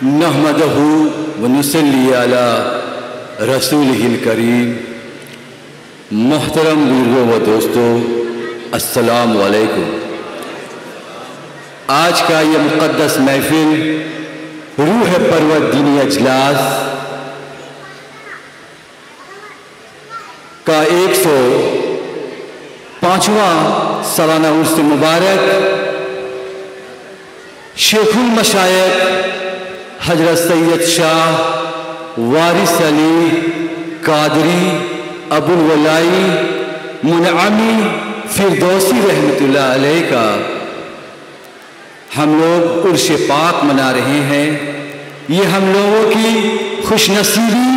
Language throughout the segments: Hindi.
नहमदहू व नुसल्ली अला रसूलिहिल करीम। मोहतरम बुजुर्गों व दोस्तों, अस्सलाम वालेकुम। आज का ये मुक़द्दस महफिल रूह परवत दीनी अजलास का 105वां सालाना उर्स मुबारक शेखुल मशायख हजरत सैयद शाह वारिस अली कादरी अबुल वलाई मुनअमी फिरदौसी रहमतुल्लाह अलैह का हम लोग उर्स पाक मना रहे हैं। ये हम लोगों की खुशनसीबी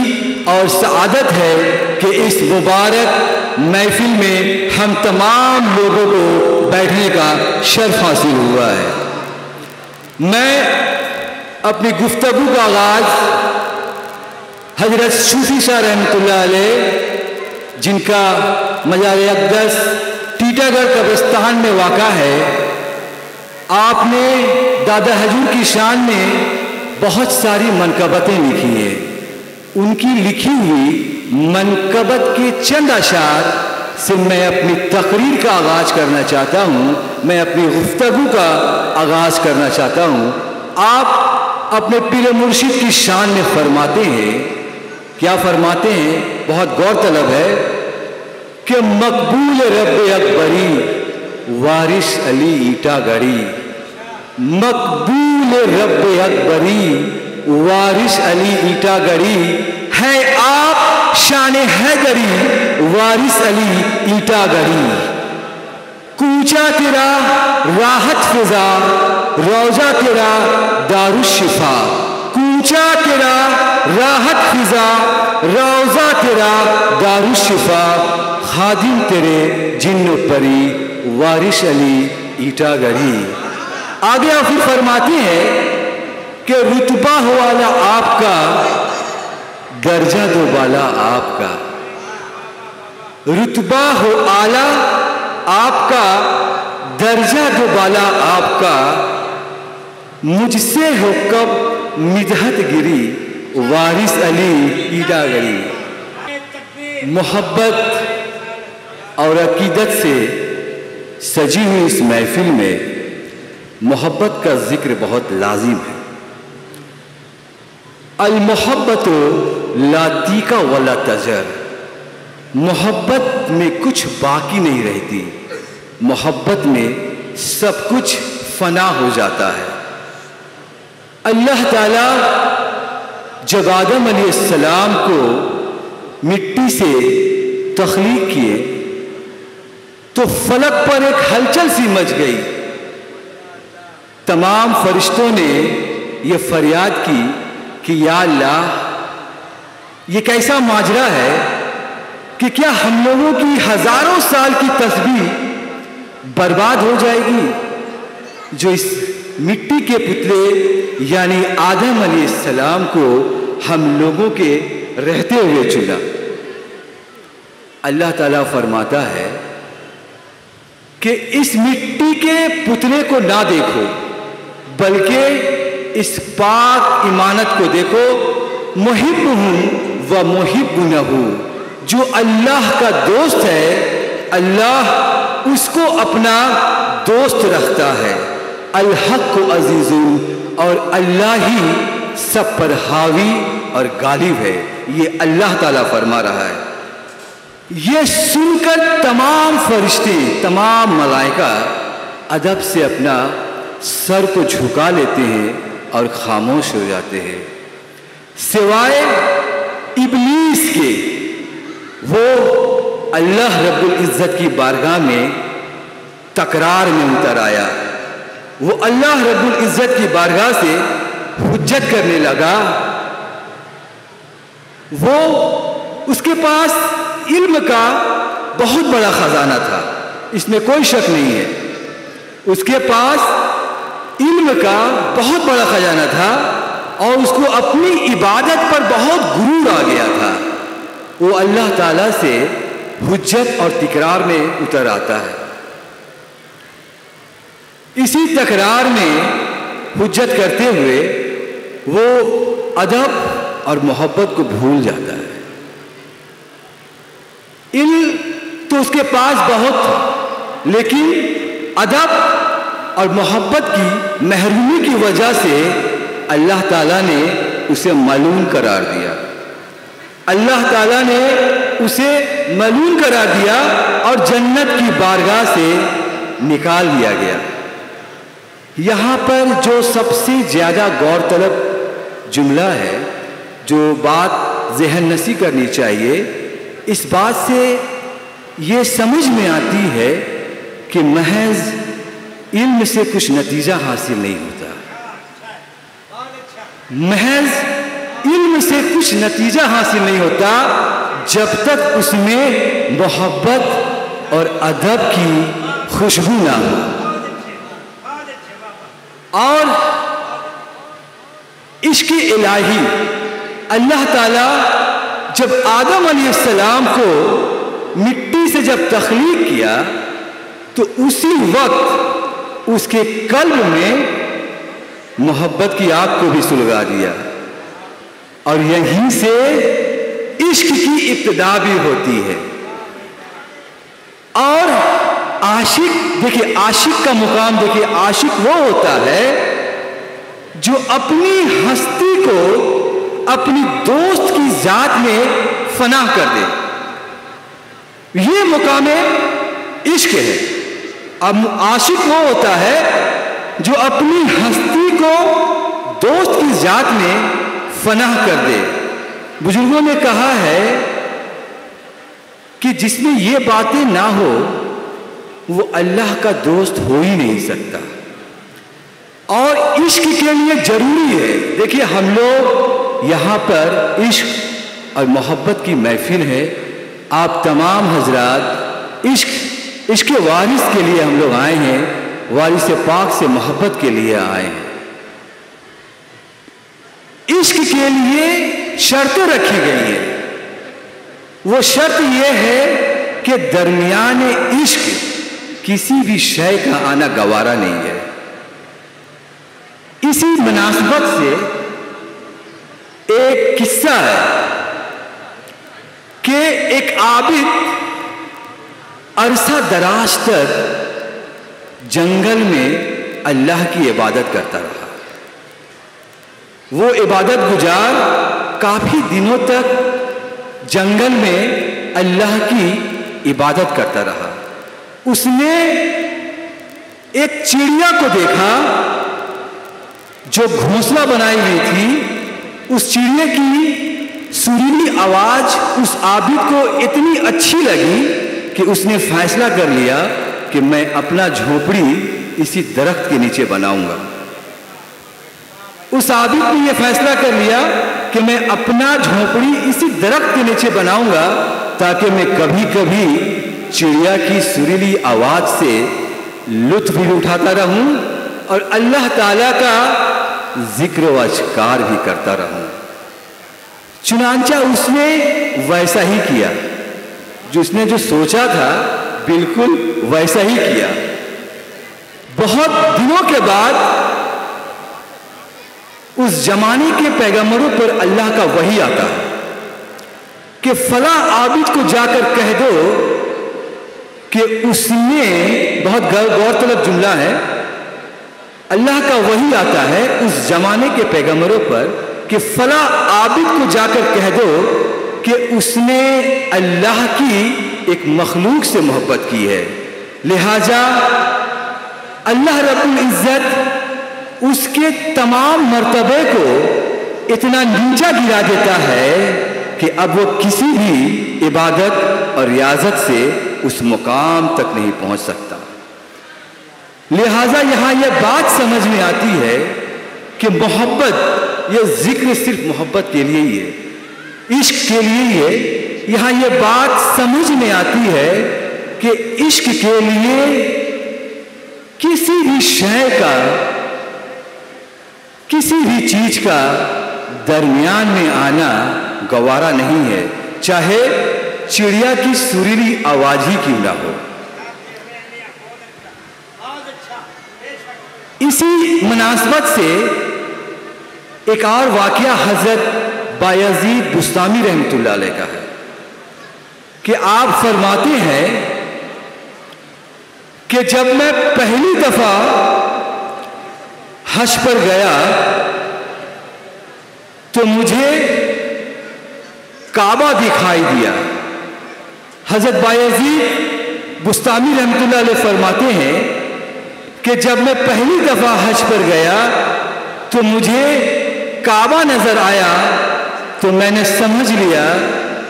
और सआदत है कि इस मुबारक महफिल में हम तमाम लोगों को बैठने का शर्फ हासिल हुआ है। मैं अपनी गुफ्तगू का आगाज हजरत सूफी शाह रहमतुल्लाह अलैह, जिनका मज़ार अक़दस टीटागढ़ कब्रिस्तान में वाक़ा है, आपने दादा हजूर की शान में बहुत सारी मनकबतें लिखी हैं। उनकी लिखी हुई मनकबत के चंद अशार से मैं अपनी तकरीर का आगाज़ करना चाहता हूँ, मैं अपनी गुफ्तगू का आगाज़ करना चाहता हूँ। आप अपने पीर मुर्शिद की शान में फरमाते हैं, क्या फरमाते हैं, बहुत गौरतलब है कि मकबूल रब अकबरी वारिस अली ईटागढ़ी। मकबूल रब अकबरी वारिस अली ईटागढ़ी है आप शान हैदरी वारिस अली ईटागढ़ी। कूचा तेरा राहत फिजा रोजा तेरा दारुशिफा। कूचा तेरा राहत फिजा रोजा तेरा दारुशिफा। खादिम तेरे जिन्न परी वारिस अली ईटागढ़ी। आगे आप फिर फरमाते हैं कि रुतबा हो वाला आपका, दर्जा दो बाला आपका। रुतबा हो आला आपका, दर्जा दो बाला आपका। मुझसे हो कब मिदहत गिरी वारिस अली ईटागढ़ी। मोहब्बत और अकीदत से सजी हुई इस महफिल में मोहब्बत का जिक्र बहुत लाजिम है। अल मोहब्बत लातीका वला तजर। मोहब्बत में कुछ बाकी नहीं रहती, मोहब्बत में सब कुछ फना हो जाता है। अल्लाह ताला जब आदम अलैहिस्सलाम को मिट्टी से तख्लीक किए तो फलक पर एक हलचल सी मच गई। तमाम फरिश्तों ने यह फरियाद की कि या अल्लाह, ये कैसा माजरा है कि क्या हम लोगों की हजारों साल की तस्बीह बर्बाद हो जाएगी जो इस मिट्टी के पुतले यानी आदम अलैहिस्सलाम को हम लोगों के रहते हुए चुना। अल्लाह ताला फरमाता है कि इस मिट्टी के पुतले को ना देखो, बल्कि इस पाक इमानत को देखो। मुहिब्बुहु व मुहिब्बुनहु, जो अल्लाह का दोस्त है, अल्लाह उसको अपना दोस्त रखता है। अल हक़ अज़ीज़ुन, और अल्लाह ही सब पर हावी और गालिब है। ये अल्लाह ताला फरमा रहा है। ये सुनकर तमाम फरिश्ते, तमाम मलाइका अदब से अपना सर को झुका लेते हैं और खामोश हो जाते हैं, सिवाय इब्लीस के। वो अल्लाह रब्बुल इज़्ज़त की बारगाह में तकरार में उतर आया। वो अल्लाह रब्बुल इज़्ज़त की बारगाह से हुज्जत करने लगा। वो उसके पास इल्म का बहुत बड़ा खजाना था, इसमें कोई शक नहीं है। उसके पास इल्म का बहुत बड़ा खजाना था और उसको अपनी इबादत पर बहुत गुरूर आ गया था। वो अल्लाह ताला से हुज्जत और तकरार में उतर आता है। इसी तकरार में हुज्जत करते हुए वो अदब और मोहब्बत को भूल जाता है। इल्म तो उसके पास बहुत था, लेकिन अदब और मोहब्बत की महरूमी की वजह से अल्लाह ताला ने उसे मलून करार दिया। अल्लाह ताला ने उसे मलून करार दिया और जन्नत की बारगाह से निकाल दिया गया। यहाँ पर जो सबसे ज़्यादा गौरतलब जुमला है, जो बात ज़हन नशी करनी चाहिए, इस बात से ये समझ में आती है कि महज इल्म से कुछ नतीजा हासिल नहीं होता। महज इल्म से कुछ नतीजा हासिल नहीं होता जब तक उसमें मोहब्बत और अदब की खुशबू ना हो। और इश्क़ इलाही, अल्लाह ताला जब आदम अलैहिस्सलाम को मिट्टी से जब तख्लीक किया तो उसी वक्त उसके कल्ब में मोहब्बत की आग को भी सुलगा दिया। और यहीं से इश्क की इब्तिदा भी होती है। और आशिक, देखिए आशिक का मुकाम देखिए, आशिक वो होता है जो अपनी हस्ती को अपनी दोस्त की जात में फना कर दे। ये मुकाम इश्क है। अब आशिक वो होता है जो अपनी हस्ती को दोस्त की जात में फना कर दे। बुजुर्गों ने कहा है कि जिसमें ये बातें ना हो वो अल्लाह का दोस्त हो ही नहीं सकता। और इश्क के लिए जरूरी है, देखिए हम लोग यहाँ पर इश्क और मोहब्बत की महफिल है। आप तमाम हजरात इश्क वारिस के लिए हम लोग आए हैं, वारिस पाक से मोहब्बत के लिए आए हैं। इश्क के लिए शर्तें रखी गई है। वो शर्त यह है कि दरमियान इश्क किसी भी शय का आना गवारा नहीं है। इसी मुनासबत से एक किस्सा है कि एक आबिद अरसा दराज तक जंगल में अल्लाह की इबादत करता रहा। वो इबादत गुजार काफी दिनों तक जंगल में अल्लाह की इबादत करता रहा। उसने एक चिड़िया को देखा जो घोंसला बनाई हुई थी। उस चिड़िया की सुरीली आवाज उस आबिद को इतनी अच्छी लगी कि उसने फैसला कर लिया कि मैं अपना झोपड़ी इसी दरख्त के नीचे बनाऊंगा। उस आबिद ने यह फैसला कर लिया कि मैं अपना झोपड़ी इसी दरख्त के नीचे बनाऊंगा ताकि मैं कभी कभी चिड़िया की सुरीली आवाज से लुत्फ भी उठाता रहूं और अल्लाह ताला का जिक्र व अज़कार भी करता रहूं। चुनांचा उसने वैसा ही किया, जो उसने जो सोचा था बिल्कुल वैसा ही किया। बहुत दिनों के बाद उस जमाने के पैगंबरों पर अल्लाह का वही आता है कि फला आबिद को जाकर कह दो कि उसने, बहुत गौरतलब जुमला है, अल्लाह का वही आता है उस जमाने के पैगंबरों पर कि फला आबिद को जाकर कह दो कि उसने अल्लाह की एक मखलूक से मोहब्बत की है, लिहाजा अल्लाह रब्बुल इज्जत उसके तमाम मर्तबे को इतना नीचा गिरा देता है कि अब वो किसी भी इबादत और रियाजत से उस मुकाम तक नहीं पहुंच सकता। लिहाजा यहां यह बात समझ में आती है कि मोहब्बत, यह जिक्र सिर्फ मोहब्बत के लिए ही है, इश्क के लिए ही है। यहां यह बात समझ में आती है कि इश्क के लिए किसी भी शय का, किसी भी चीज का दरमियान में आना गवारा नहीं है, चाहे चिड़िया की सुरीली आवाज ही क्यों ना हो। इसी मुनासबत से एक और वाकया हजरत बायजीद बुस्तामी रहमतुल्लाह अलैह का है कि आप फरमाते हैं कि जब मैं पहली दफा हज पर गया तो मुझे काबा दिखाई दिया। हजरत बायजीद बुस्तामी रहमतुल्लाह अलैह फरमाते हैं कि जब मैं पहली दफा हज पर गया तो मुझे काबा नजर आया तो मैंने समझ लिया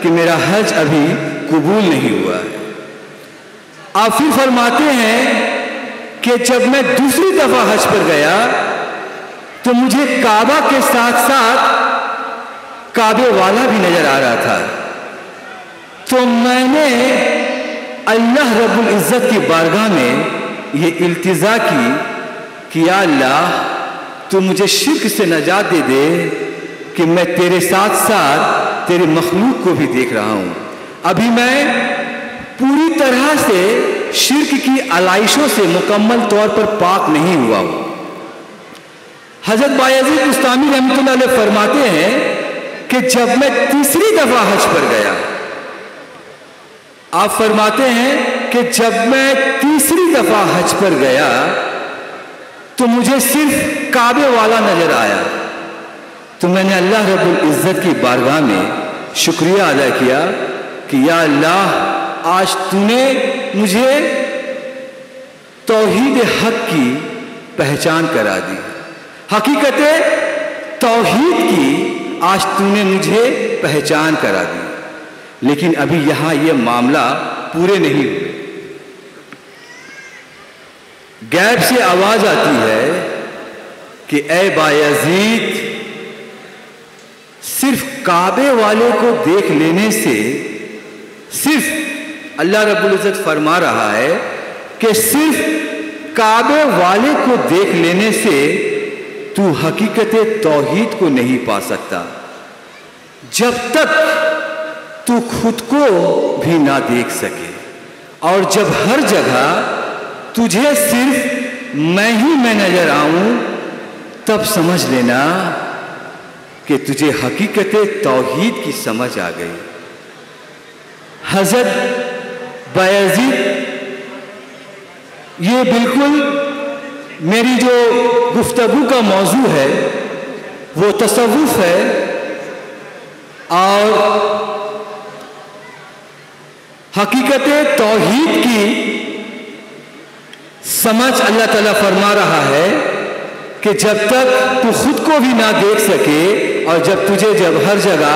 कि मेरा हज अभी कबूल नहीं हुआ है। आप फिर फरमाते हैं कि जब मैं दूसरी दफा हज पर गया तो मुझे काबा के साथ साथ काबे वाला भी नजर आ रहा था। तो मैंने अल्लाह रब्बुल इज्जत की बारगाह में ये इल्तिजा की कि या अल्लाह तू मुझे शिर्क से नजात दे दे कि मैं तेरे साथ साथ तेरे मखलूक को भी देख रहा हूं। अभी मैं पूरी तरह से शिर्क की आलाइशों से मुकम्मल तौर पर पाक नहीं हुआ हूं। हजरत बायजीद बुस्तामी रहमतुल्लाह अलैह फरमाते हैं कि जब मैं तीसरी दफा हज पर गया, आप फरमाते हैं कि जब मैं तीसरी दफा हज पर गया तो मुझे सिर्फ काबे वाला नजर आया। तो मैंने अल्लाह रब्बुल इज्जत की बारगाह में शुक्रिया अदा किया कि या अल्लाह आज तूने मुझे तौहीद हक की पहचान करा दी। हकीकत तौहीद की आज तूने मुझे पहचान करा दी। लेकिन अभी यहां यह मामला पूरे नहीं हुए। गैब से आवाज आती है कि ए बायजीद, सिर्फ काबे वाले को देख लेने से, सिर्फ अल्लाह रब्बुल इज्जत फरमा रहा है कि सिर्फ काबे वाले को देख लेने से तू हकीकत तौहीद को नहीं पा सकता जब तक तू खुद को भी ना देख सके। और जब हर जगह तुझे सिर्फ मैं नजर आऊं तब समझ लेना कि तुझे हकीकत तौहीद की समझ आ गई। हजरत बायजीद, ये बिल्कुल मेरी जो गुफ्तगू का मौजू है वो तसव्वुफ है और हकीकत तौहीद की समझ अल्लाह ताला फरमा रहा है कि जब तक तू खुद को भी ना देख सके और जब हर जगह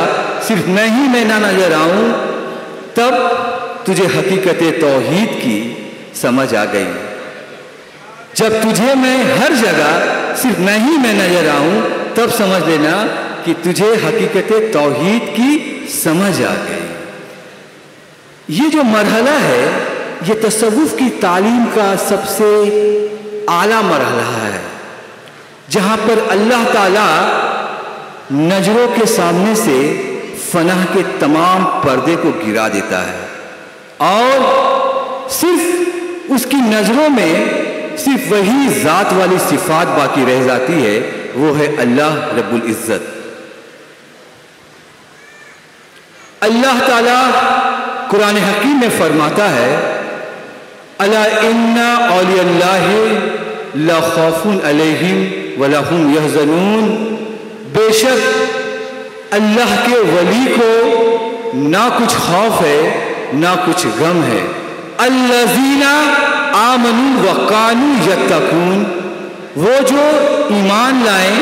सिर्फ मैं ना नजर आऊं तब तुझे हकीकत तौहीद की समझ आ गई। जब तुझे मैं हर जगह सिर्फ मैं नजर आऊं तब समझ लेना कि तुझे हकीकत तौहीद की समझ आ गई। ये जो मरहला है ये तसव्वुफ की तालीम का सबसे आला मरहला है, जहां पर अल्लाह ताला नजरों के सामने से फनाह के तमाम पर्दे को गिरा देता है और सिर्फ उसकी नजरों में सिर्फ वही जात वाली सिफात बाकी रह जाती है, वो है अल्लाह रब्बुल इज्जत। अल्लाह ताला कुरान हकीम में फरमाता है अला इन्ना औलियल्लाहि ला खौफुन अलैहिम वला हुम यहज़नून, बेशक अल्लाह के वली को ना कुछ खौफ है ना कुछ गम है। अल्लज़ीना आमनू व कानू यत्तकून, वो जो ईमान लाए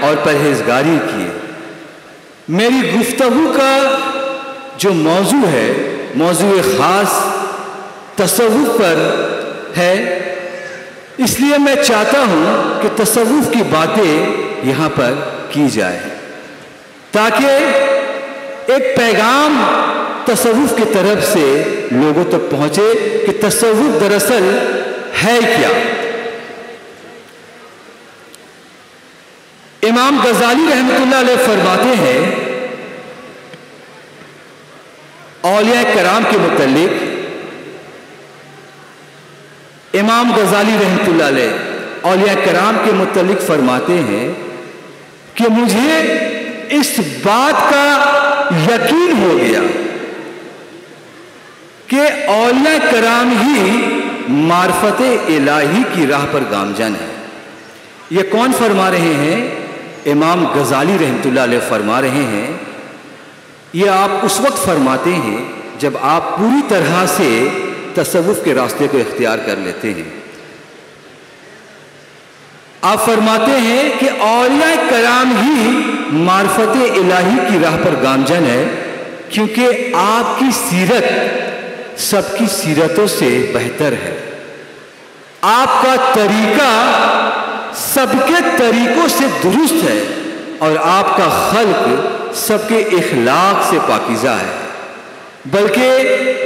और परहेजगारी किए। मेरी गुफ्तगू का जो मौजू है मौजू ख़ास तसव्वुफ पर है, इसलिए मैं चाहता हूं कि तसव्वुफ की बातें यहां पर की जाए ताकि एक पैगाम तसव्वुफ की तरफ से लोगों तक पहुंचे कि तसव्वुफ दरअसल है क्या। इमाम गजाली रहमतुल्लाह अलैह फरमाते हैं औलिया कराम के मुतल्लिक, इमाम गजाली रहमतुल्लाह अलैह औलिया कराम के मुतल्लिक फरमाते हैं कि मुझे इस बात का यकीन हो गया कि औलिया कराम ही मार्फत इलाही की राह पर गामजन है। ये कौन फरमा रहे हैं? इमाम गजाली रहमतुल्लाह अलैह फरमा रहे हैं। ये आप उस वक्त फरमाते हैं जब आप पूरी तरह से तसव्वुफ के रास्ते को इख्तियार कर लेते हैं। आप फरमाते हैं कि औलिया कराम ही मार्फत इलाही की राह पर गामजन है, क्योंकि आपकी सीरत सबकी सीरतों से बेहतर है। आपका तरीका सबके तरीकों से दुरुस्त है और आपका खल्क सबके इखलाक से पाकीज़ा है। बल्कि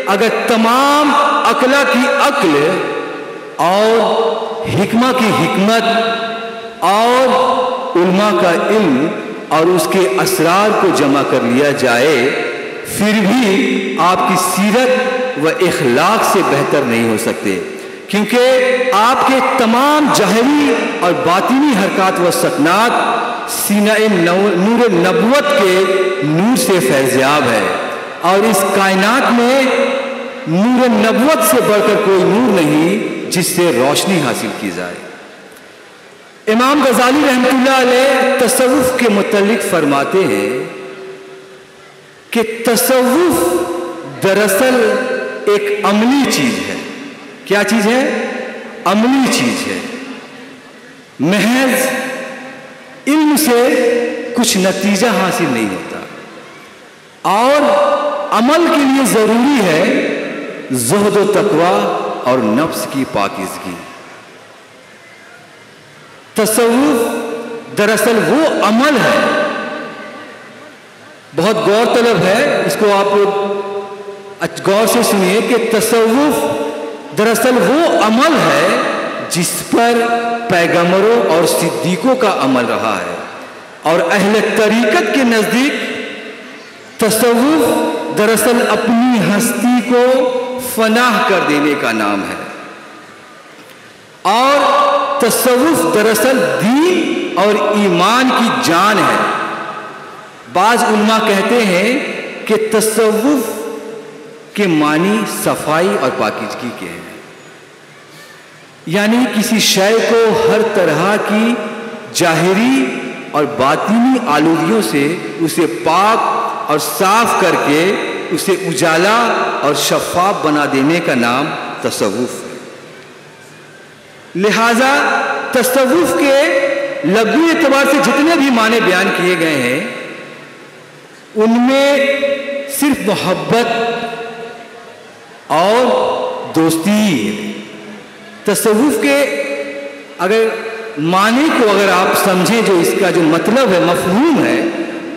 अगर तमाम अक्ला की अक्ल और हिकमा की हिकमत और उल्मा का इल्म और उसके असरार को जमा कर लिया जाए, फिर भी आपकी सीरत व इखलाक से बेहतर नहीं हो सकते, क्योंकि आपके तमाम ज़ाहिरी और बातिनी हरकत व सकनात सीना-ए नूर नबुवत के नूर से फैज़याब है। और इस कायनात में नूर नबुवत से बढ़कर कोई नूर नहीं जिससे रोशनी हासिल की जाए। इमाम गजाली रहमतुल्लाह अलैह तसव्वुफ के मुतल्लिक फरमाते हैं कि तसव्वुफ दरअसल एक अमली चीज है। क्या चीज है? अमली चीज है। महज इल्म से कुछ नतीजा हासिल नहीं होता और अमल के लिए जरूरी है ज़ुहद व तक़वा और नफ्स की पाकीज़गी। तसव्वुफ दरअसल वो अमल है, बहुत गौरतलब है, इसको आप लोग गौर से सुनिए कि तसव्वुफ दरअसल वो अमल है जिस पर पैगंबरों और सिद्दीकों का अमल रहा है। और अहले तरीक़त के नज़दीक तसव्वुफ दरअसल अपनी हस्ती को फनाह कर देने का नाम है। और तसव्वुफ दरअसल दीन और ईमान की जान है। बाज़ उलमा कहते हैं कि तसव्वुफ के मानी सफाई और पाकीज़गी के हैं, यानी किसी शय को हर तरह की जाहिरी और बातिनी आलूदियों से उसे पाक और साफ करके उसे उजाला और शफ़ाफ बना देने का नाम तसव्वुफ है। लिहाजा तसव्वुफ के लग़वी एतबार से जितने भी माने बयान किए गए हैं, उनमें सिर्फ मोहब्बत और दोस्ती ही है। तसव्वुफ के अगर माने को अगर आप समझें, जो इसका जो मतलब है, मफ़हूम है,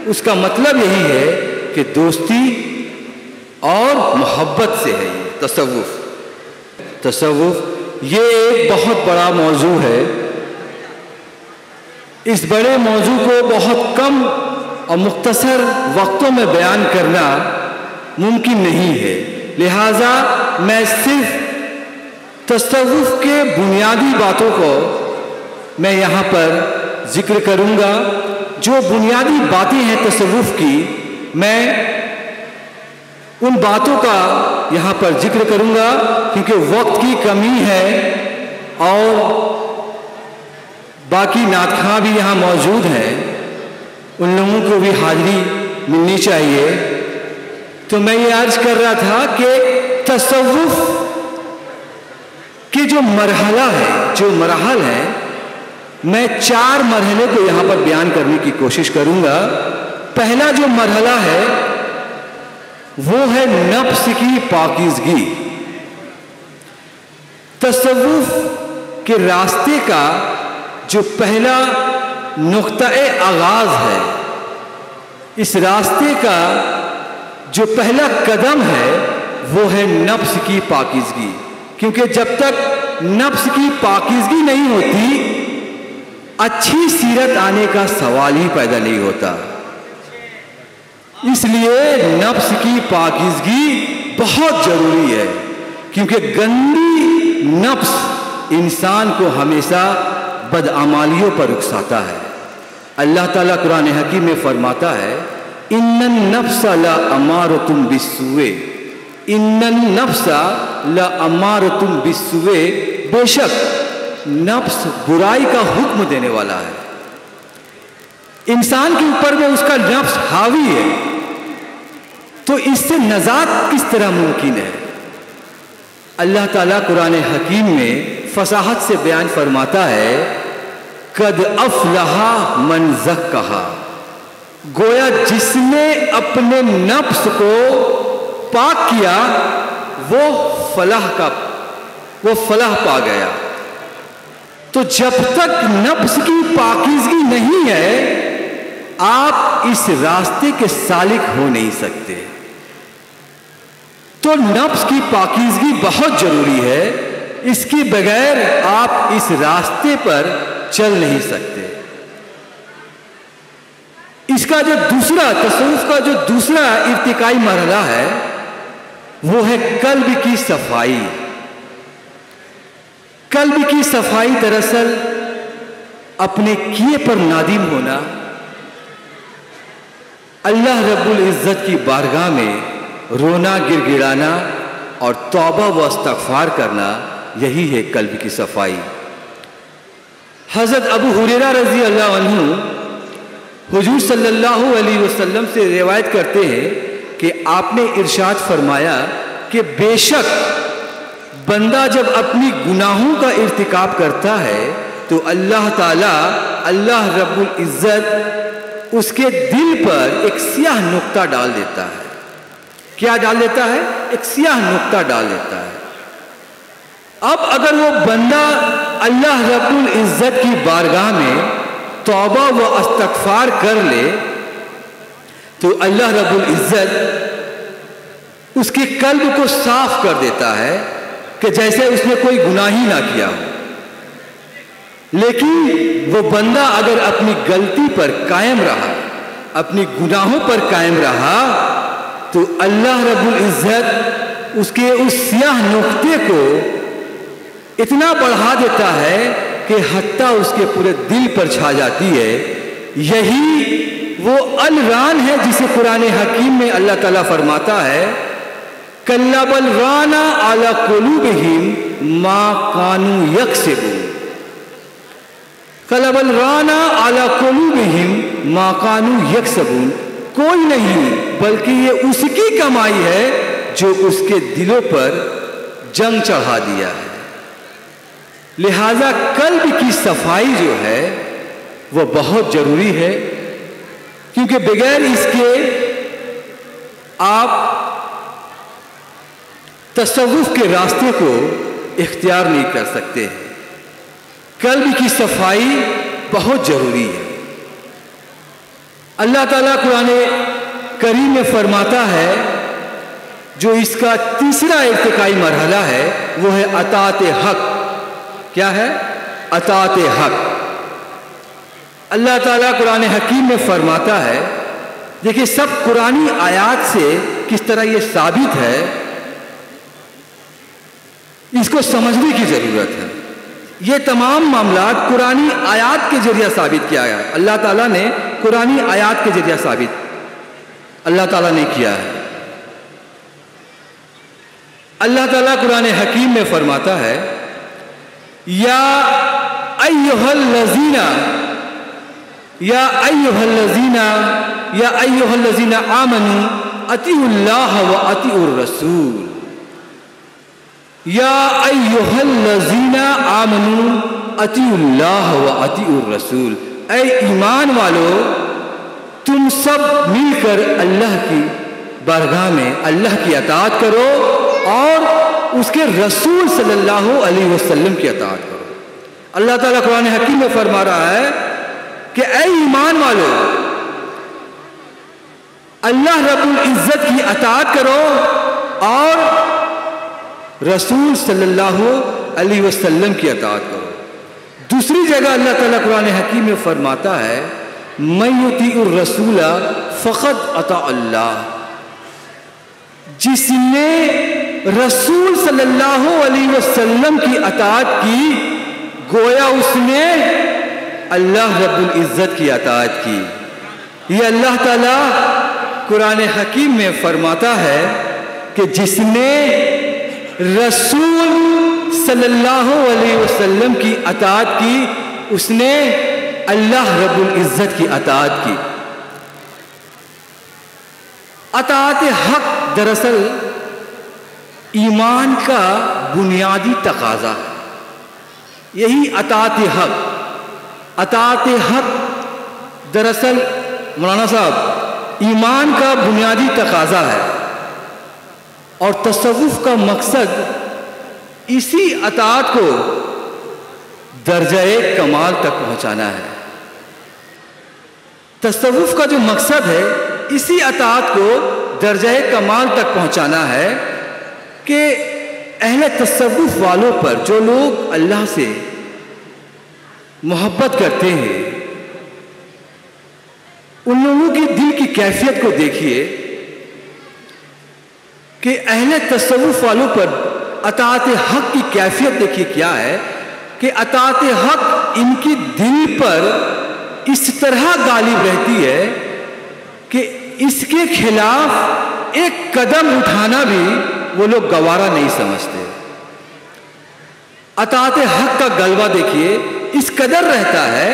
उसका मतलब यही है कि दोस्ती और मोहब्बत से है ये तसव्वुफ। तसव्वुफ ये एक बहुत बड़ा मौजू है। इस बड़े मौजू को बहुत कम और मुख्तसर वक्तों में बयान करना मुमकिन नहीं है। लिहाजा मैं सिर्फ तसव्वुफ के बुनियादी बातों को मैं यहाँ पर जिक्र करूँगा। जो बुनियादी बातें हैं तसव्वुफ की, मैं उन बातों का यहाँ पर जिक्र करूँगा, क्योंकि वक्त की कमी है और बाकी नातख़्वां भी यहाँ मौजूद हैं, उन लोगों को भी हाज़िरी मिलनी चाहिए। तो मैं ये अर्ज़ कर रहा था कि तसव्वुफ के जो मरहला है, जो मराहल है, मैं 4 मरहले को यहाँ पर बयान करने की कोशिश करूँगा। पहला जो मरहला है वो है नफ्स की पाकीज़गी। तसव्वुफ के रास्ते का जो पहला नुक्ता-ए आगाज़ है, इस रास्ते का जो पहला कदम है वो है नफ्स की पाकीज़गी। क्योंकि जब तक नफ्स की पाकीज़गी नहीं होती, अच्छी सीरत आने का सवाल ही पैदा नहीं होता। इसलिए नफ्स की पाकीज़गी बहुत ज़रूरी है, क्योंकि गंदी नफ्स इंसान को हमेशा बदअमालियों पर उकसाता है। अल्लाह ताला कुरान हकीम में फरमाता है, इन्नन नफ्सा ला अमारतुम बिस्सुए, इन्नन नफ्सा ला अमारतुम बिस्सुए, बेशक नफ्स बुराई का हुक्म देने वाला है। इंसान के ऊपर में उसका नफ्स हावी है, तो इससे नजात किस तरह मुमकिन है? अल्लाह ताला कुरान हकीम में फसाहत से बयान फरमाता है, कद अफलहा मन ज़क्काहा, गोया जिसने अपने नफ्स को पाक किया वो फलाह पा गया। तो जब तक नफ्स की पाकीज़गी नहीं है, आप इस रास्ते के सालिक हो नहीं सकते। तो नफ्स की पाकीज़गी बहुत जरूरी है, इसके बगैर आप इस रास्ते पर चल नहीं सकते। इसका जो दूसरा तसव्वुफ का जो दूसरा इर्तिकाई मरहला है वो है कल्ब की सफाई। कल्ब की सफाई दरअसल अपने किए पर नादिम होना, अल्लाह रब्बुल इज़्ज़त की बारगाह में रोना गिड़गिड़ाना और तौबा व इस्तिग़फ़ार करना, यही है कल्ब की सफाई। हज़रत अबू हुरैरा रज़ी अल्लाह अन्हु हुजूर सल्लल्लाहु अलैहि वसल्लम से रिवायत करते हैं कि आपने इरशाद फरमाया कि बेशक बंदा जब अपनी गुनाहों का इर्तिकाब करता है तो अल्लाह ताला, अल्लाह रब्बुल इज़्ज़त उसके दिल पर एक सियाह नुक्ता डाल देता है। क्या डाल देता है? एक सियाह नुक्ता डाल देता है। अब अगर वो बंदा अल्लाह रब्बुल इज़्ज़त की बारगाह में तौबा व इस्तिग़फ़ार कर ले तो अल्लाह रब्बुल इज़्ज़त उसके कल्ब को साफ कर देता है कि जैसे उसने कोई गुनाह ही ना किया हो। लेकिन वो बंदा अगर अपनी गलती पर कायम रहा, अपनी गुनाहों पर कायम रहा, तो अल्लाह रब्बुल इज़्ज़त उसके उस सियाह नुक्ते को इतना बढ़ा देता है कि हत्ता उसके पूरे दिल पर छा जाती है। यही वो अल-रान है जिसे कुरान हकीम में अल्लाह ताला फरमाता है, कल्ला बल राना अला कुलूबिहिम मा कानू यक्सिबून, कल्ला बल राना अला कुलूबिहिम मा कानू यक्सिबून, कोई नहीं बल्कि ये उसकी कमाई है जो उसके दिलों पर जंग चढ़ा दिया है। लिहाजा कल्ब की सफाई जो है वो बहुत जरूरी है, क्योंकि बगैर इसके आप तसव्वुफ के रास्ते को इख्तियार नहीं कर सकते। कल्ब की सफाई बहुत जरूरी है। अल्लाह ताला कुरान करीम में फरमाता है, जो इसका तीसरा इर्तिकाई मरहला है वो है अताअत हक। क्या है? अताअत हक। अल्लाह ताला कुरान हकीम में फरमाता है, देखिए सब कुरानी आयात से किस तरह ये साबित है, इसको समझने की जरूरत है। ये तमाम मामलात कुरानी आयात के जरिए साबित किया है। अल्लाह ताला ने कुरानी आयात के जरिए साबित अल्लाह ताला ने किया है। अल्लाह ताला कुरान हकीम में फरमाता है, या अय्युहल्लज़ीना या अय्युहल्लज़ीना या अय्युहल्लज़ीना आमनू अतीउल्लाह व अतीउर रसूल, या अय्युहल्लज़ीना आमनू अतीउल्लाह व अतीउर रसूल, ऐ ईमान वालो तुम सब मिलकर अल्लाह की बारगाह में अल्लाह की अताअत करो और उसके रसूल सल्लल्लाहु अलैहि वसल्लम की अताअत करो। अल्लाह ताला कुरान हकीम में फरमा रहा है कि ऐ ईमान वालो अल्लाह रब्बुल इज़्ज़त की अताअत करो और रसूल सल्लल्लाहु अलैहि वसल्लम की अताअत करो। दूसरी जगह अल्लाह ताला कुरान हकीम में फरमाता है, मन युतीउर रसूला फ़क़द अता अल्लाह, जिसने रसूल सल्लल्लाहु अलैहि वसल्लम की अताअत की गोया उसने अल्लाह रब्बुल इज़्ज़त की अताअत की। ये अल्लाह ताला कुरान हकीम में फरमाता है कि जिसने रसूल सल्लल्लाहु अलैहि वसल्लम की अताअत की उसने अल्लाह रब्बुल इज़्ज़त की अताअत की। अताअत हक दरअसल ईमान का बुनियादी तकाजा है। यही अताअत हक। अताअत हक दरअसल मौलाना साहब ईमान का बुनियादी तकाजा है और तसव्वुफ का मकसद इसी अताअत को दर्जा-ए कमाल तक पहुंचाना है। तसव्वुफ का जो मकसद है इसी अताअत को दर्जा-ए कमाल तक पहुंचाना है कि अहले तसव्वुफ वालों पर, जो लोग अल्लाह से मोहब्बत करते हैं, उन लोगों की दिल की कैफियत को देखिए कि अहले तसव्वुफ वालों पर अताअत हक की कैफियत देखिए क्या है कि अताअत हक इनकी दिल पर इस तरह गालिब रहती है कि इसके खिलाफ एक कदम उठाना भी वो लोग गवारा नहीं समझते। अताअत हक का गलबा देखिए इस कदर रहता है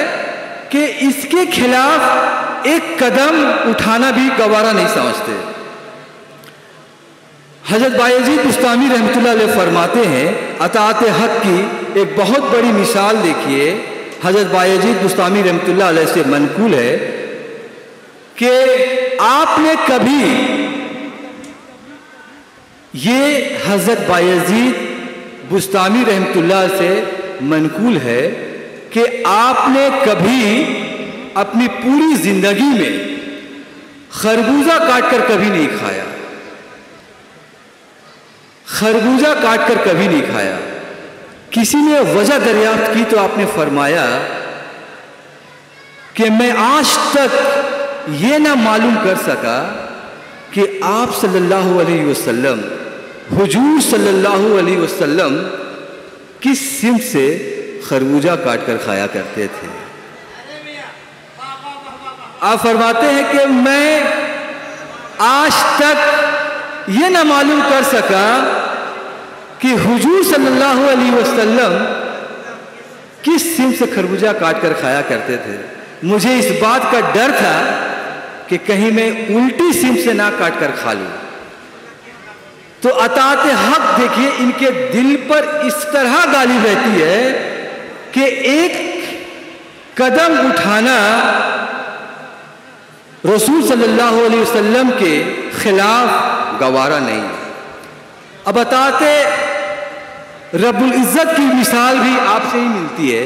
कि इसके खिलाफ एक कदम उठाना भी गवारा नहीं समझते। हजरत बायजीद बुस्तामी रहमतुल्लाह अलैह फरमाते हैं, अताअत हक की एक बहुत बड़ी मिसाल देखिए, हजरत बायजीद बुस्तामी रहमतुल्लाह अलैह से मनकूल है कि आपने कभी, ये हजरत बायजीद बुस्तामी रहमतुल्लाह से मनकूल है कि आपने कभी अपनी पूरी जिंदगी में खरबूजा काटकर कभी नहीं खाया। खरबूजा काटकर कभी नहीं खाया। किसी ने वजह दरियाफ्त की तो आपने फरमाया कि मैं आज तक ये ना मालूम कर सका कि आप सल्लल्लाहु अलैहि वसल्लम, हुजूर सल्लल्लाहु अलैहि वसल्लम किस सिमत से खरबूजा काटकर खाया करते थे। आप फरमाते हैं कि मैं आज तक ये ना मालूम कर सका कि हुजूर सल्लल्लाहु अलैहि वसल्लम किस सिमत से खरबूजा काटकर खाया करते थे। मुझे इस बात का डर था कि कहीं मैं उल्टी सिमत से ना काटकर खा लूं। तो अताअत हक देखिए इनके दिल पर इस तरह गालिब रहती है कि एक कदम उठाना रसूल सल्लल्लाहु अलैहि वसल्लम के खिलाफ गवारा नहीं। अब अताअत रब्बुल इज़्ज़त की मिसाल भी आपसे ही मिलती है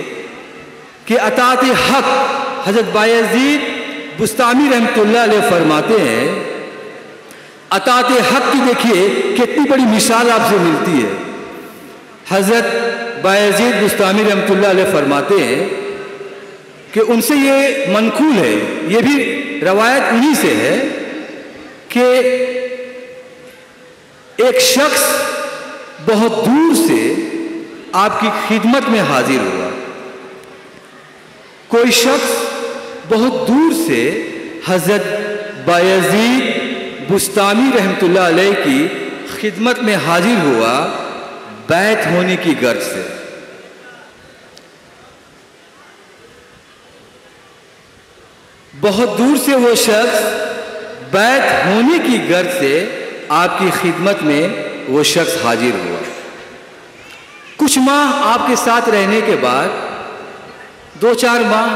कि अताअत हक हजरत बायजीद बुस्तामी रहमतुल्लाह अलैह फरमाते हैं, अताअत हक की देखिए कितनी बड़ी मिसाल आपसे मिलती है। हजरत बायजीद बुस्तामी रहमतुल्लाह अलैह फरमाते हैं कि उनसे ये मनकूल है, ये भी रवायत उन्हीं से है कि एक शख्स बहुत दूर से आपकी खिदमत में हाजिर हुआ। कोई शख्स बहुत दूर से हजरत बायजीद बुस्तामी रहमतुल्लाह अलैह की खिदमत में हाजिर हुआ बैत होने की गर्ज से। बहुत दूर से वो शख्स बैत होने की गर्ज से आपकी खिदमत में वो शख्स हाजिर हुआ। कुछ माह आपके साथ रहने के बाद, 2-4 माह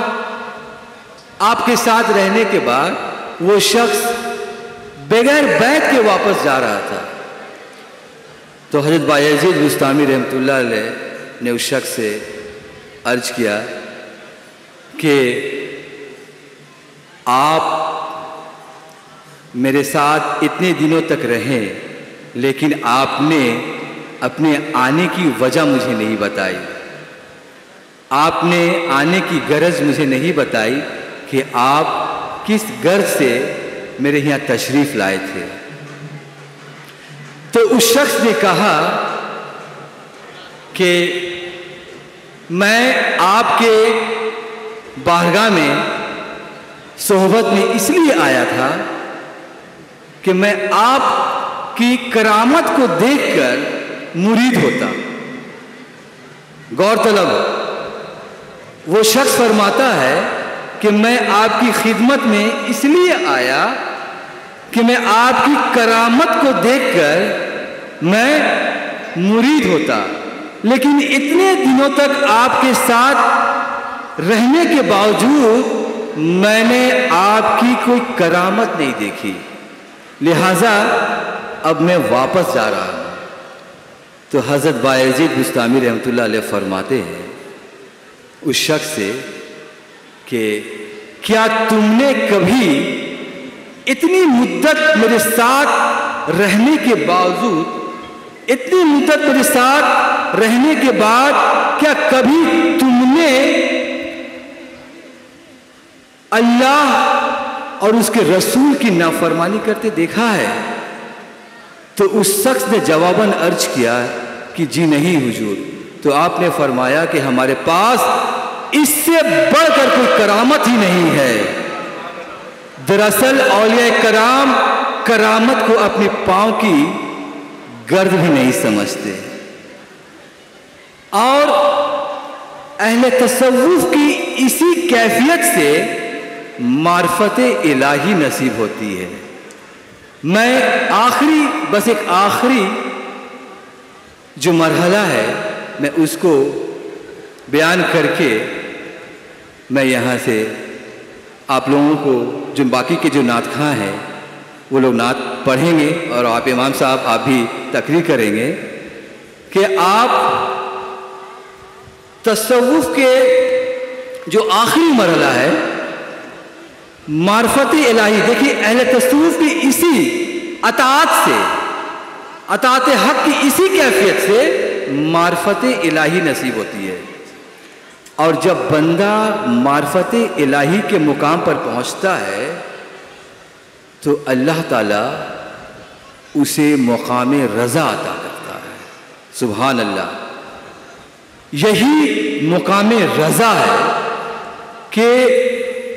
आपके साथ रहने के बाद वो शख्स बगैर बैत के वापस जा रहा था। तो हजरत बायजीद बुस्तामी रहमतुल्लाह अलैह ने उस शख्स से अर्ज किया कि आप मेरे साथ इतने दिनों तक रहें, लेकिन आपने अपने आने की वजह मुझे नहीं बताई। आपने आने की गरज मुझे नहीं बताई कि आप किस गर्ज से मेरे यहाँ तशरीफ़ लाए थे। तो उस शख्स ने कहा कि मैं आपके बारगाह में सोहबत में इसलिए आया था कि मैं आपकी करामत को देखकर मुरीद होता। गौरतलब वो शख्स फरमाता है कि मैं आपकी खिदमत में इसलिए आया कि मैं आपकी करामत को देखकर मैं मुरीद होता, लेकिन इतने दिनों तक आपके साथ रहने के बावजूद मैंने आपकी कोई करामत नहीं देखी, लिहाजा अब मैं वापस जा रहा हूं। तो हज़रत बायजीद बुस्तामी रहमतुल्लाह अलैह फरमाते हैं उस शख्स से कि क्या तुमने कभी इतनी मुद्दत मेरे साथ रहने के बावजूद, इतनी मुद्दत मेरे साथ रहने के बाद क्या कभी तुमने अल्लाह और उसके रसूल की नाफरमानी करते देखा है? तो उस शख्स ने जवाबन अर्ज किया कि जी नहीं हुजूर। तो आपने फरमाया कि हमारे पास इससे बढ़कर कोई करामत ही नहीं है। दरअसल औलिया कराम करामत को अपने पांव की गर्द भी नहीं समझते, और अहले तसव्वुफ की इसी कैफियत से मार्फते इलाही नसीब होती है। मैं बस एक आखिरी जो मरहला है मैं उसको बयान करके मैं यहाँ से आप लोगों को, जो बाकी के जो नात खां हैं वो लोग नात पढ़ेंगे और आप इमाम साहब आप भी तकरीर करेंगे कि आप तसव्वुफ के जो आखिरी मरहला है मार्फत इलाही, देखिए अहले तसव्वुफ की इसी अताअत से, अताअत हक की इसी कैफियत से मार्फत इलाही नसीब होती है। और जब बंदा मार्फत इलाही के मुकाम पर पहुंचता है तो अल्लाह ताला उसे मुकाम रज़ा अता करता है। सुभान अल्लाह। यही मुकाम रज़ा है कि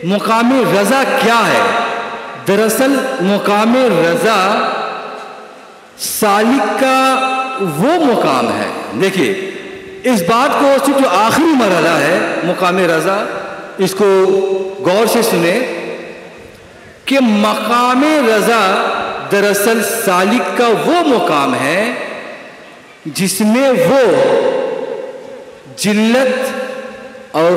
मुकाम रज़ा क्या है? दरअसल मुकाम रज़ा सालिक का वो मुकाम है। देखिए इस बात को सिर्फ जो आखिरी मरहला है मुकाम रज़ा, इसको गौर से सुने कि मकाम रज़ा दरअसल सालिक का वो मुकाम है जिसमें वो जिल्लत और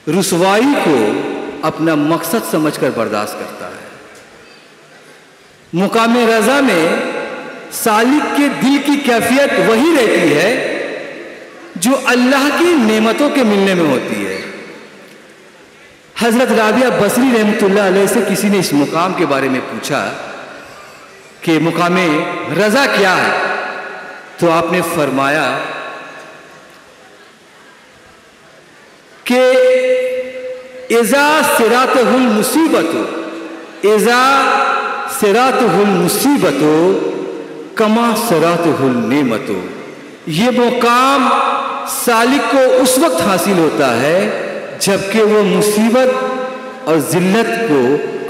रुसवाई को अपना मकसद समझकर बर्दाश्त करता है। मुकाम रज़ा में सालिक के दिल की कैफियत वही रहती है जो अल्लाह की नेमतों के मिलने में होती है। हज़रत राबिया बसरी रहमतुल्लाह अलैह से किसी ने इस मुकाम के बारे में पूछा कि मुकाम रज़ा क्या है, तो आपने फरमाया कि इज़ा सिरातहुल मुसीबतु, इज़ा सिरातहुल मुसीबतु कमा सिरातहुल नेमतु। ये मुकाम सालिक को उस वक्त हासिल होता है जबकि वो मुसीबत और जिल्लत को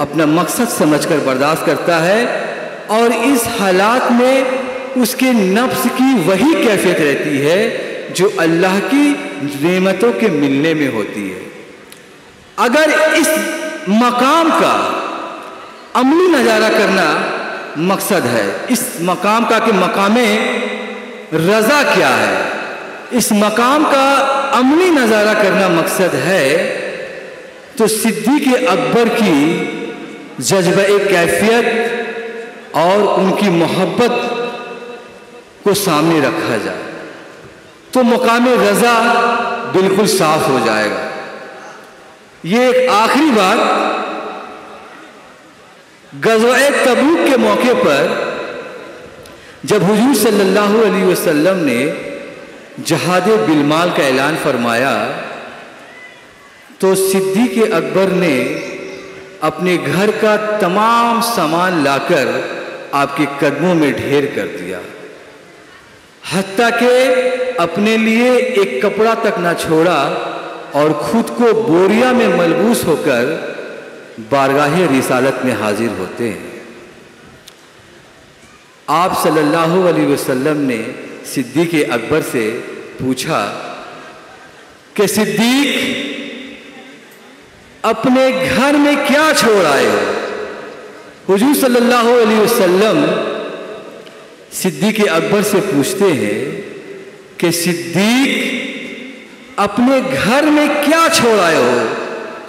अपना मकसद समझकर बर्दाश्त करता है, और इस हालात में उसके नफ्स की वही कैफियत रहती है जो अल्लाह की नेमतों के मिलने में होती है। अगर इस मकाम का अमली नज़ारा करना मकसद है, इस मकाम का कि मकामे रज़ा क्या है, इस मकाम का अमली नज़ारा करना मकसद है, तो सिद्दीक़ अकबर की जज्बे कैफियत और उनकी मोहब्बत को सामने रखा जाए तो मकाम रज़ा बिल्कुल साफ हो जाएगा। ये एक आखिरी बात, ग़ज़वा तबूक के मौके पर जब हुजूर सल्लल्लाहु अलैहि वसल्लम ने जहाद बिलमाल का ऐलान फरमाया तो सिद्दीक़ अकबर ने अपने घर का तमाम सामान लाकर आपके कदमों में ढेर कर दिया, हत्ता के अपने लिए एक कपड़ा तक ना छोड़ा और खुद को बोरिया में मलबूस होकर बारगाहे रिसालत में हाजिर होते हैं। आप सल्लल्लाहु अलैहि वसल्लम ने सिद्दीक़ अकबर से पूछा कि सिद्दीक़, अपने घर में क्या छोड़ आए हो? हुजूर सल्लल्लाहु अलैहि वसल्लम सिद्दीक़ अकबर से पूछते हैं कि सिद्दीक़, अपने घर में क्या छोड़ आए हो?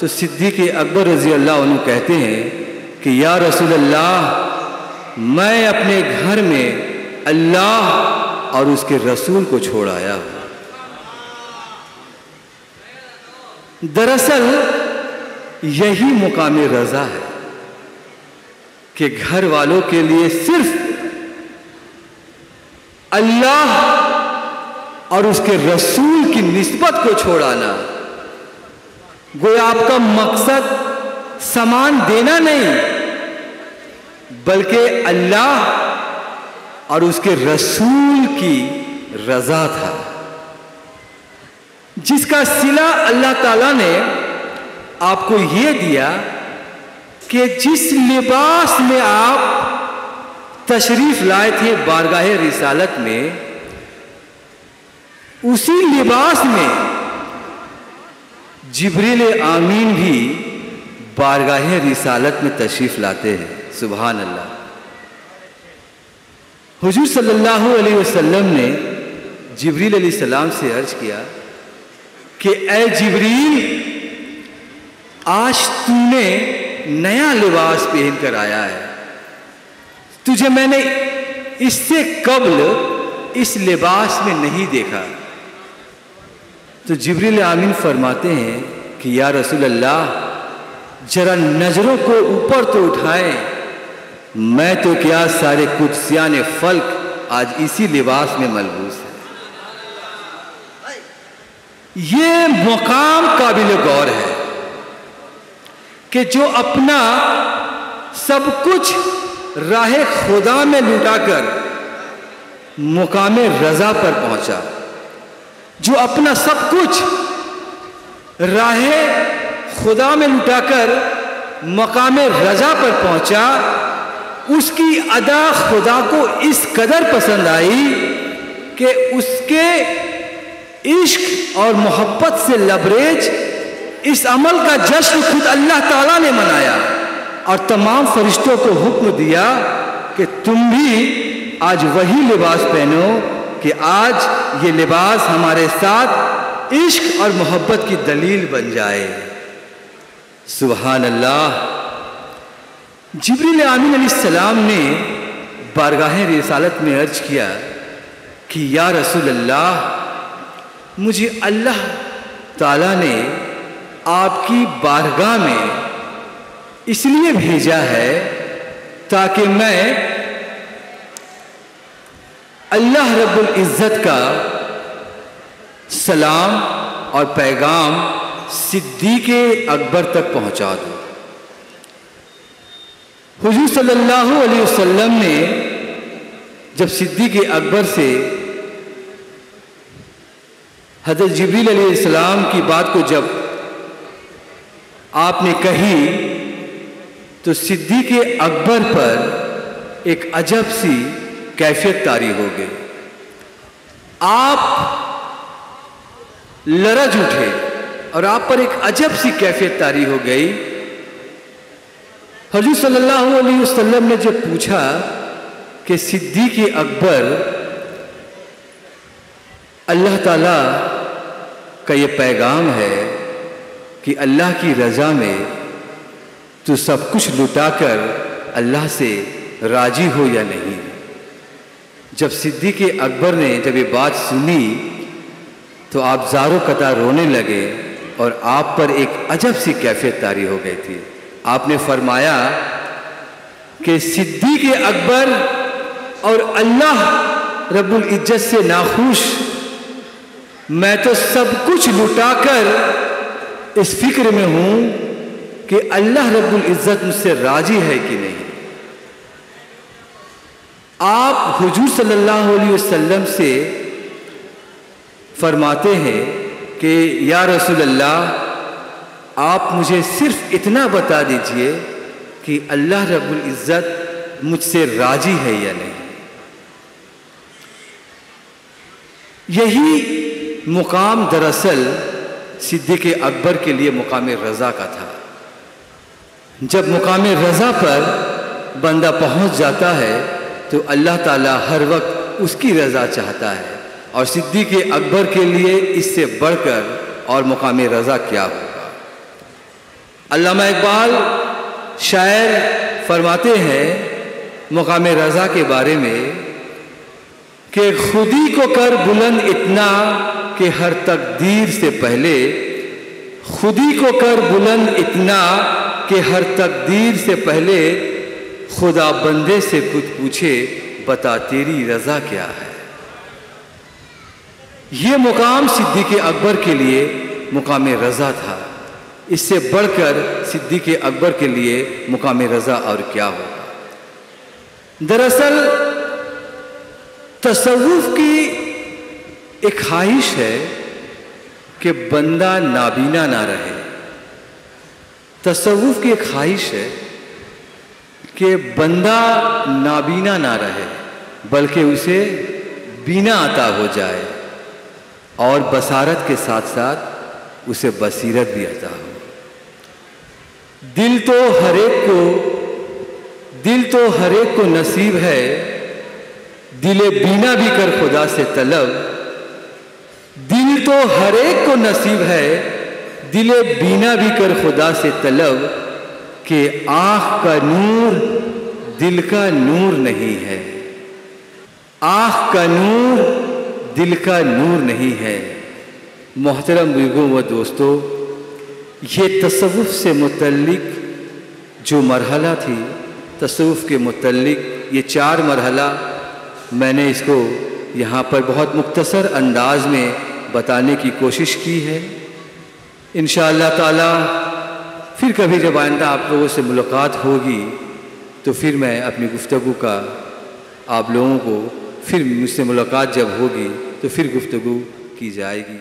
तो सिद्दीक़ अकबर रज़ी अल्लाह अन्हु कहते हैं कि या रसूल अल्लाह, मैं अपने घर में अल्लाह और उसके रसूल को छोड़ आया हूं। दरअसल यही मुकाम रज़ा है कि घर वालों के लिए सिर्फ अल्लाह और उसके रसूल की निस्बत को छोड़ाना। गोया आपका मकसद सामान देना नहीं, बल्कि अल्लाह और उसके रसूल की रजा था, जिसका सिला अल्लाह ताला ने आपको यह दिया कि जिस लिबास में आप तशरीफ लाए थे बारगाहे रिसालत में, उसी लिबास में जिब्रील आमीन भी बारगाहे रिसालत में तशरीफ लाते हैं। सुभान अल्लाह। हुजूर सल्लल्लाहु अलैहि वसल्लम ने जिब्रील अलैहिस्सलाम से अर्ज किया कि ए जिब्रील, आज तूने नया लिबास पहन कर आया है, तुझे मैंने इससे कब्ल इस लिबास में नहीं देखा। तो जिब्रील आमीन फरमाते हैं कि या रसूल अल्लाह, जरा नजरों को ऊपर तो उठाएं, मैं तो क्या सारे कुदसियाने फल्क आज इसी लिबास में मलबूस है। ये मुकाम काबिल गौर है कि जो अपना सब कुछ राह खुदा में लुटाकर मुकाम रजा पर पहुंचा, जो अपना सब कुछ राह खुदा में लुटाकर मकाम रजा पर पहुंचा, उसकी अदा खुदा को इस कदर पसंद आई कि उसके इश्क और मोहब्बत से लबरेज इस अमल का जश्न खुद अल्लाह ताला ने मनाया और तमाम फरिश्तों को हुक्म दिया कि तुम भी आज वही लिबास पहनो कि आज ये लिबास हमारे साथ इश्क और मोहब्बत की दलील बन जाए। सुभान अल्लाह। जिब्रील आमीन अलैहिस्सलाम ने बारगाह रिसालत में अर्ज किया कि या रसूल अल्लाह, मुझे अल्लाह ताला ने आपकी बारगाह में इसलिए भेजा है ताकि मैं अल्लाह रब्बुल इज़्ज़त का सलाम और पैगाम सिद्दीक़ अकबर तक पहुंचा दूं। हुजूर सल्लल्लाहु अलैहि वसल्लम ने जब सिद्दीक़ अकबर से हज़रत जिब्रील अलैहिस्सलाम की बात को जब आपने कही, तो सिद्दीक़ अकबर पर एक अजब सी कैफियत तारी हो गई। आप लरज उठे और आप पर एक अजब सी कैफियत तारी हो गई। हुजूर सल्लल्लाहु अलैहि वसल्लम ने जब पूछा कि सिद्दीक़ अकबर, अल्लाह ताला का ये पैगाम है कि अल्लाह की रज़ा में तू सब कुछ लुटाकर अल्लाह से राजी हो या नहीं। जब सिद्दीक़ अकबर ने जब ये बात सुनी तो आप ज़ारो कतार रोने लगे और आप पर एक अजब सी कैफियत तारी हो गई थी। आपने फरमाया कि सिद्दीक़ अकबर और अल्लाह रब्बुल इज़्ज़त से नाखुश, मैं तो सब कुछ लुटाकर इस फिक्र में हूं कि अल्लाह रब्बुल इज़्ज़त मुझसे राजी है कि नहीं। आप हुजूर सल्लल्लाहु अलैहि वसल्लम से फरमाते हैं कि या रसूल अल्लाह, आप मुझे सिर्फ इतना बता दीजिए कि अल्लाह रब्बुल इज़्ज़त मुझसे राजी है या नहीं। यही मुकाम दरअसल सिद्दीक़ अकबर के लिए मुकाम रज़ा का था। जब मुकाम रज़ा पर बंदा पहुंच जाता है तो अल्लाह ताला हर वक्त उसकी रज़ा चाहता है, और सिद्दीक़ अकबर के लिए इससे बढ़कर और मुकाम रज़ा क्या होगा। अल्लामा इकबाल शायर फरमाते हैं मुकाम रज़ा के बारे में कि खुदी को कर बुलंद इतना कि हर तकदीर से पहले, खुदी को कर बुलंद इतना कि हर तकदीर से पहले, खुदा बंदे से खुद पूछे बता तेरी रज़ा क्या है। ये मुकाम सिद्दीक़ अकबर के लिए मुकाम रज़ा था। इससे बढ़कर सिद्दीक़ अकबर के लिए मुकाम रज़ा और क्या होगा। दरअसल तसव्वुफ़ की एक ख्वाहिश है कि बंदा नाबीना ना रहे। तसव्वुफ़ की एक ख्वाहिश है कि बंदा नाबीना ना रहे, बल्कि उसे बीना अता हो जाए, और बसारत के साथ साथ उसे बसीरत भी अता हो। दिल तो हर एक को नसीब है, दिले बीना भी कर खुदा से तलब। दिल तो हर एक को नसीब है, दिले बीना भी कर खुदा से तलब, कि आँख का नूर दिल का नूर नहीं है। आँख का नूर दिल का नूर नहीं है। मोहतरम बुजुर्गों व दोस्तों, ये तसव्वुफ़ से मुतल्लिक जो मरहला थी, तसव्वुफ़ के मुतल्लिक ये 4 मरहला मैंने इसको यहाँ पर बहुत मुख्तसर अंदाज में बताने की कोशिश की है। इंशाअल्लाह ताला फिर कभी जब आइंदा आप लोगों से मुलाकात होगी तो फिर मैं अपनी गुफ्तगू का आप लोगों को, फिर मुझसे मुलाकात जब होगी तो फिर गुफ्तगू की जाएगी।